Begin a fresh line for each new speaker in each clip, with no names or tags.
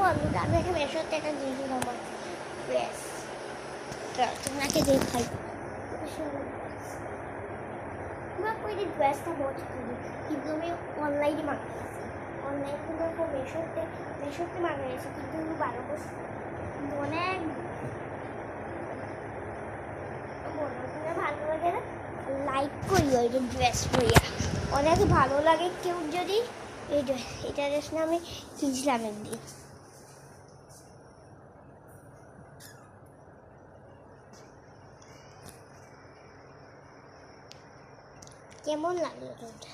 বন্ধুরা আমি একটা মেশোতে একটা জিনিস আমার ড্রেস তোমাকে দেখাই मैं कोई ड्रेस था बहुत करी কিন্তু আমি অনলাইনে মাগাইছি অনলাইন থেকে মেশোতে মাগাইছি কিন্তু আমি 12 বছর অনেক ভালো লাগে না লাইক করি ওই ড্রেস পরিয়া অনেক ভালো লাগে কেউ যদি এটা ড্রেস না আমি কিনছিলাম একদিন কেমন লাগলো তোমরা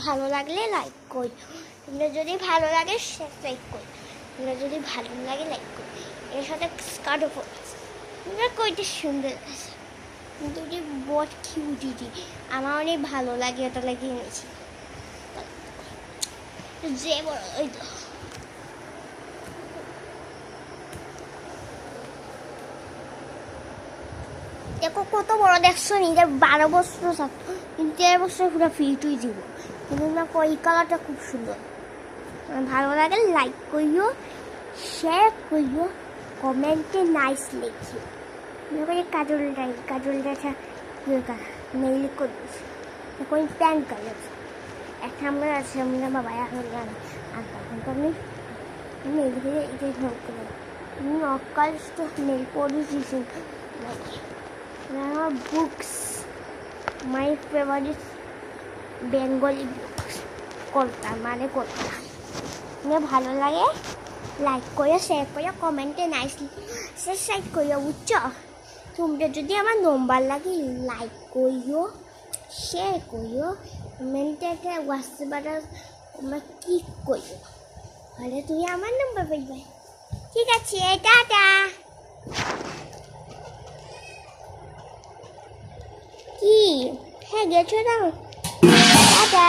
ভালো লাগলে লাইক করি তোমরা যদি ভালো লাগে সাবস্ক্রাইব করি তোমরা যদি ভালো লাগে লাইক করি এর সাথে স্কার্টও পরে আছে তোমরা কইটা সুন্দর আছে কিন্তু যে বট কিউটিটি আমার অনেক ভালো লাগে ওটা লাগিয়ে নিয়েছি যে বড় ওই তো দেখো কত বড় দেখছো নি 12 বছর থাকতো কিন্তু 13 বছর পুরো ফিটই দিব কিন্তু না এই কালারটা খুব সুন্দর ভালো লাগে লাইক করিও শেয়ার করিও কমেন্টে নাইস লিখিও মেরে কাজলটা নেইল করিস এখন প্যান্ট কালার একটা আমরা আছে আমরা বাবা এখন আর তখন তো আমি নেইল দিয়ে এটাই হোক নকাল তো nail polish books my favorite bengali books কলতা মানে কলতা мне ভালো লাগে লাইক করে শেয়ার করে কমেন্টে নাইসলি সাবস্ক্রাইব করিও বুঝছো তোমরা যদি আমার নম্বর লাগে লাইক করিও শেয়ার করিও কমেন্টে একটা হোয়াটসঅ্যাপে তোমরা ক্লিক করিও তাহলে তুমি আমার নম্বর পাইবে ঠিক আছে টাটা কি হ্যাঁ গেছো না টাটা